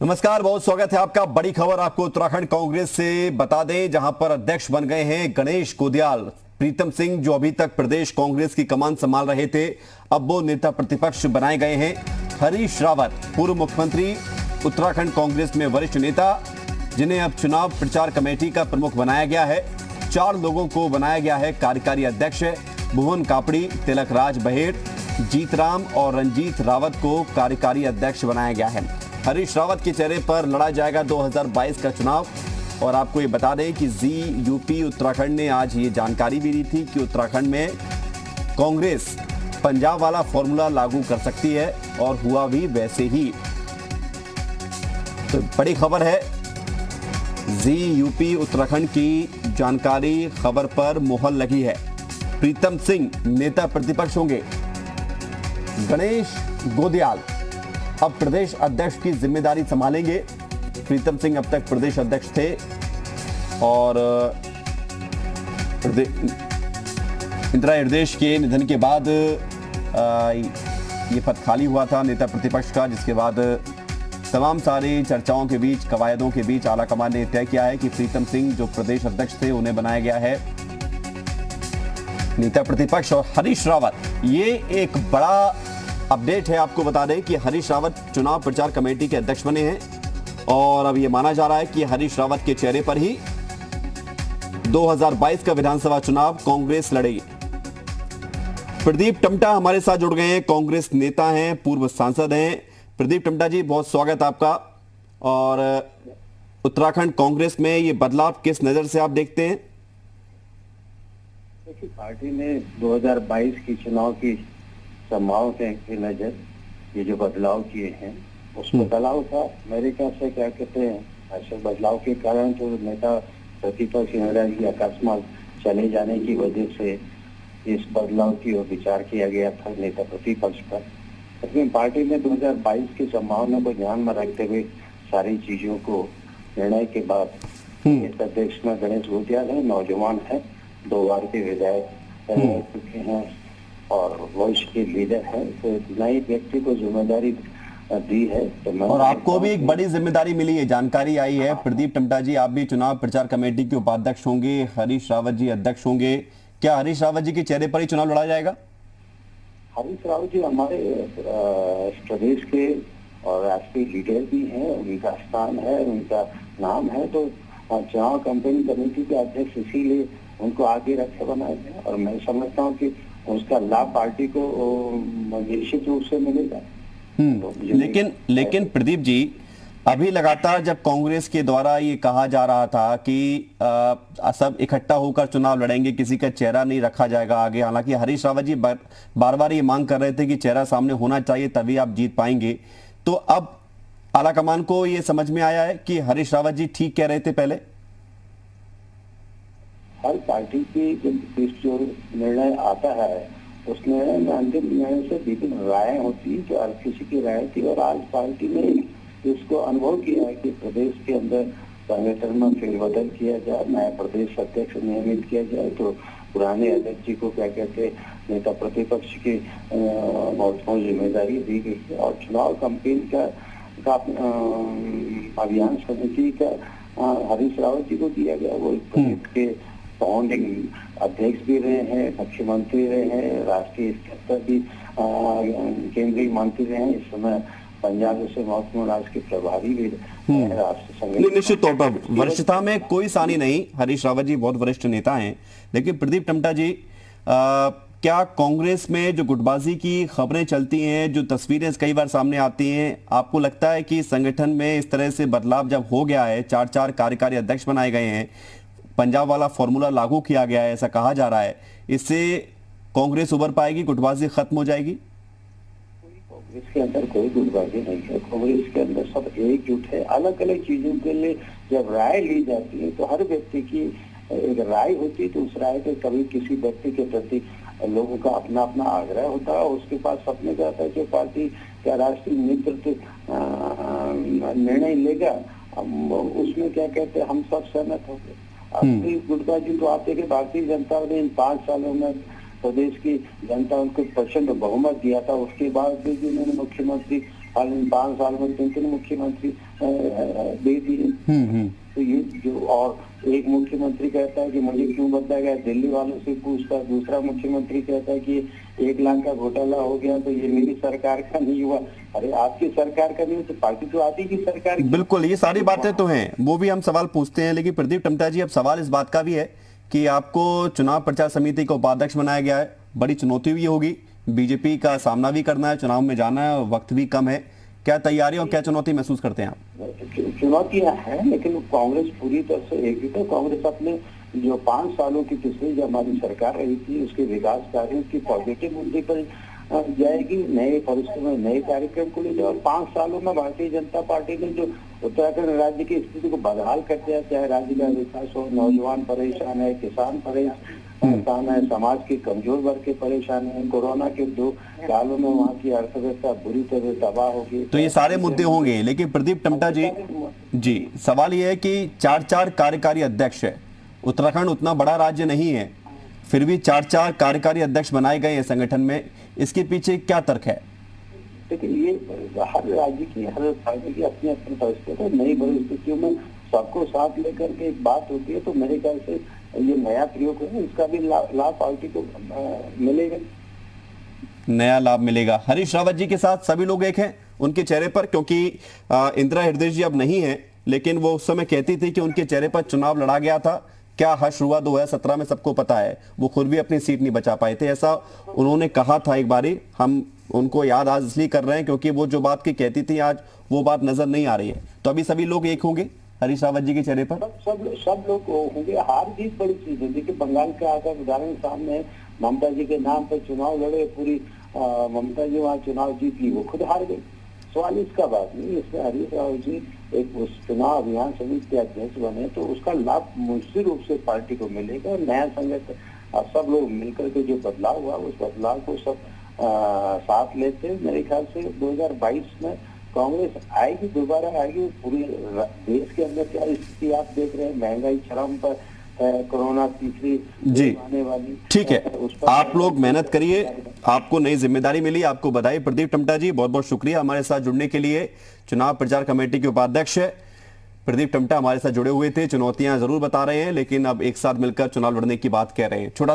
नमस्कार, बहुत स्वागत है आपका। बड़ी खबर आपको उत्तराखंड कांग्रेस से बता दें, जहां पर अध्यक्ष बन गए हैं गणेश गोदियाल। प्रीतम सिंह जो अभी तक प्रदेश कांग्रेस की कमान संभाल रहे थे, अब वो नेता प्रतिपक्ष बनाए गए हैं। हरीश रावत, पूर्व मुख्यमंत्री, उत्तराखंड कांग्रेस में वरिष्ठ नेता, जिन्हें अब चुनाव प्रचार कमेटी का प्रमुख बनाया गया है। 4 लोगों को बनाया गया है कार्यकारी अध्यक्ष। भुवन कापड़ी, तिलक राज बहेड़, जीतराम और रंजीत रावत को कार्यकारी अध्यक्ष बनाया गया है। हरीश रावत के चेहरे पर लड़ा जाएगा 2022 का चुनाव। और आपको ये बता दें कि जी यूपी उत्तराखंड ने आज ये जानकारी भी दी थी कि उत्तराखंड में कांग्रेस पंजाब वाला फॉर्मूला लागू कर सकती है, और हुआ भी वैसे ही। तो बड़ी खबर है, जी यूपी उत्तराखंड की जानकारी खबर पर मोहर लगी है। प्रीतम सिंह नेता प्रतिपक्ष होंगे। गणेश गोदियाल अब प्रदेश अध्यक्ष की जिम्मेदारी संभालेंगे। प्रीतम सिंह अब तक प्रदेश अध्यक्ष थे और इंदिरा हृदयेश के निधन के बाद ये पद खाली हुआ था नेता प्रतिपक्ष का, जिसके बाद तमाम सारी चर्चाओं के बीच, कवायदों के बीच आलाकमान ने तय किया है कि प्रीतम सिंह जो प्रदेश अध्यक्ष थे, उन्हें बनाया गया है नेता प्रतिपक्ष। और हरीश रावत, ये एक बड़ा अपडेट है। आपको बता दें कि हरीश रावत चुनाव प्रचार कमेटी के अध्यक्ष बने हैं, और अब यह माना जा रहा है कि हरीश रावत के चेहरे पर ही 2022 का विधानसभा चुनाव कांग्रेस लड़ेगी। प्रदीप टमटा हमारे साथ जुड़ गए हैं, कांग्रेस नेता हैं, पूर्व सांसद हैं। प्रदीप टमटा जी, बहुत स्वागत आपका। और उत्तराखंड कांग्रेस में ये बदलाव किस नजर से आप देखते हैं? देखिए, पार्टी ने 2022 की चुनाव की संभावनाओं के नजर ये जो बदलाव किए हैं, उस बदलाव का मेरे ख्याल से क्या कहते हैं, ऐसे बदलाव के कारण जो नेता प्रतिपक्ष इंदिरा जी अकस्मात चले जाने की वजह से इस बदलाव की ओर विचार किया गया था नेता प्रतिपक्ष पर। लेकिन पार्टी ने 2022 की संभावना को ध्यान में रखते हुए सारी चीजों को निर्णय के बाद इस अध्यक्ष में गणेश गोदियाल है, नौजवान है, 2 बार के विधायक रह चुके हैं और वरिष्ठ के लीडर है, तो नए व्यक्ति को जिम्मेदारी दी है। तो और आपको भी एक बड़ी जिम्मेदारी मिली है, जानकारी आई है। प्रदीप टमटा जी, आप भी चुनाव प्रचार कमेटी के उपाध्यक्ष होंगे, हरीश रावत जी अध्यक्ष होंगे। क्या हरीश रावत जी के चेहरे पर ही चुनाव लड़ा जाएगा? हरीश रावत जी हमारे प्रदेश के और राष्ट्रीय लीडर भी हैं, उनका स्थान है, उनका नाम है, तो चुनाव कैंपेन कमेटी के अध्यक्ष इसीलिए उनको आगे रखे बनाए गए। और मैं समझता हूँ कि उसका लाभ पार्टी को निश्चित रूप से मिलेगा। तो लेकिन प्रदीप जी, अभी लगातार जब कांग्रेस के द्वारा ये कहा जा रहा था कि सब इकट्ठा होकर चुनाव लड़ेंगे, किसी का चेहरा नहीं रखा जाएगा आगे, हालांकि हरीश रावत जी बार बार ये मांग कर रहे थे कि चेहरा सामने होना चाहिए, तभी आप जीत पाएंगे। तो अब आलाकमान को ये समझ में आया है कि हरीश रावत जी ठीक कह रहे थे पहले? हर पार्टी की जो निर्णय आता है, उस निर्णय में अंतिम निर्णय से विभिन्न राय होती है, जो हर किसी की राय थी। और आज पार्टी ने इसको अनुभव किया है कि प्रदेश के अंदर संगठन में फेरबदल किया जाए, नया प्रदेश अध्यक्ष नियमित किया जाए, तो पुराने अध्यक्ष जी को क्या कहते नेता प्रतिपक्ष की महत्वपूर्ण जिम्मेदारी दी गई है। और चुनाव कैंपेन का अभियान समिति का हरीश रावत जी को दिया गया। वो के फाउंडिंग अध्यक्ष भी रहे हैं, मुख्यमंत्री रहे हैं, राष्ट्रीय स्तर पर भी केंद्रीय मंत्री रहे हैं, इस समय पंजाब से महत्वपूर्ण राज्य के प्रभारी भी राष्ट्रीय। निश्चित तौर पर वरिष्ठता में कोई सानी नहीं, हरीश रावत जी बहुत वरिष्ठ नेता हैं। लेकिन प्रदीप टमटा जी, क्या कांग्रेस में जो गुटबाजी की खबरें चलती हैं, जो तस्वीरें कई बार सामने आती हैं, आपको लगता है कि संगठन में इस तरह से बदलाव जब हो गया है, 4 कार्यकारी अध्यक्ष बनाए गए हैं, पंजाब वाला फॉर्मूला लागू किया गया है, ऐसा कहा जा रहा है, इससे कांग्रेस उभर पाएगी, गुटबाजी खत्म हो जाएगी? कांग्रेस के अंदर कोई गुटबाजी नहीं है। कांग्रेस के अंदर सब एकजुट है। अलग अलग चीजों के लिए जब राय ली जाती है, तो हर व्यक्ति की एक राय होती है, तो उस राय पे कभी किसी व्यक्ति के प्रति लोगों का अपना अपना आग्रह होता है, उसके पास सपने जाता है जो पार्टी का राष्ट्रीय नेतृत्व निर्णय लेगा, उसमें क्या कहते हैं, हम सब सहमत हो गए। असली गुटबाजी तो आते कि भारतीय जनता ने इन 5 सालों में प्रदेश की जनता उनको प्रचंड बहुमत दिया था, उसके बाद भी उन्होंने मुख्यमंत्री 5 साल में 3 मुख्यमंत्री दे दिए। तो ये जो, और एक मुख्यमंत्री कहता है कि मुझे क्यों बदला गया, दिल्ली वालों से पूछता, दूसरा मुख्यमंत्री कहता है कि 1 लाख का घोटाला हो गया तो ये मेरी सरकार का नहीं हुआ। अरे आपकी सरकार का नहीं तो पार्टी तो आप ही की सरकार की। बिल्कुल, ये सारी बातें तो हैं, वो भी हम सवाल पूछते हैं, लेकिन प्रदीप टम्टा जी अब सवाल इस बात का भी है कि आपको चुनाव प्रचार समिति का उपाध्यक्ष बनाया गया है, बड़ी चुनौती भी होगी, बीजेपी का सामना भी करना है, चुनाव में जाना है और वक्त भी कम है, क्या तैयारी और क्या चुनौती महसूस करते हैं आप? चुनौतियां हैं, लेकिन कांग्रेस पूरी तरह से एक ही तो कांग्रेस अपने जो 5 सालों की पिछली जो हमारी सरकार रही थी उसके विकास कार्यों की पॉजिटिव मुद्दे पर जाएगी, नए परिस्थिति में नए कार्यक्रम को ले जाओ। और 5 सालों में भारतीय जनता पार्टी ने जो उत्तराखंड राज्य की स्थिति को बदहाल कर दिया, चाहे राज्य का विकास हो, नौजवान परेशान है, किसान परेशान है, समाज के कमजोर वर्ग के परेशान है, कोरोना के 2 सालों में वहाँ की अर्थव्यवस्था बुरी तरह तबाह होगी। तो ये सारे मुद्दे होंगे, लेकिन प्रदीप टम्टा जी सवाल ये है कि 4 कार्यकारी अध्यक्ष है, उत्तराखंड उतना बड़ा राज्य नहीं है, फिर भी 4 कार्यकारी अध्यक्ष बनाए गए हैं संगठन में, इसके पीछे क्या तर्क है? देखिए, ये हर राज्य की, हर पार्टी की अपनी अपनी परिस्थिति है। नई परिस्थितियों में सबको साथ लेकर के एक बात होती है, तो मेरे ख्याल से ये नया प्रयोग है, इसका भी लाभ पार्टी को मिलेगा, नया लाभ मिलेगा। हरीश रावत जी के साथ सभी लोग एक हैं उनके चेहरे पर, क्योंकि इंदिरा हृदय जी अब नहीं है, लेकिन वो उस समय कहती थी कि उनके चेहरे पर चुनाव लड़ा गया था, क्या हर्ष हुआ 2017 में सबको पता है, वो खुद भी अपनी सीट नहीं बचा पाए थे, ऐसा उन्होंने कहा था एक बारी। हम उनको याद आज इसलिए कर रहे हैं क्योंकि वो जो बात की कहती थी आज वो बात नजर नहीं आ रही है। तो अभी सभी लोग एक होंगे हरीश रावत जी के चेहरे पर, सब लोग होंगे। हार जीत बड़ी चीज है। देखिए, बंगाल का अगर उदाहरण सामने है, ममता जी के नाम पर चुनाव लड़े, पूरी ममता जी वहाँ चुनाव जीत ली, वो खुद हार गई। सवाल इसका बात नहीं, इसमें हरीश रावत जी एक उस चुनाव अभियान समिति के अध्यक्ष बने तो उसका लाभ निश्चित रूप से पार्टी को मिलेगा। और नया संगठन सब लोग मिलकर के जो बदलाव हुआ उस बदलाव को सब साथ लेते हैं। मेरे ख्याल से 2022 में कांग्रेस आएगी, दोबारा आएगी। पूरी देश के अंदर क्या स्थिति आप देख रहे हैं, महंगाई चरम पर, कोरोना तीसरी जी आने वाली। ठीक है, आप लोग मेहनत करिए, आपको नई जिम्मेदारी मिली, आपको बधाई। प्रदीप टम्टा जी बहुत बहुत शुक्रिया हमारे साथ जुड़ने के लिए। चुनाव प्रचार कमेटी के उपाध्यक्ष प्रदीप टम्टा हमारे साथ जुड़े हुए थे। चुनौतियां जरूर बता रहे हैं, लेकिन अब एक साथ मिलकर चुनाव लड़ने की बात कह रहे हैं। छोटा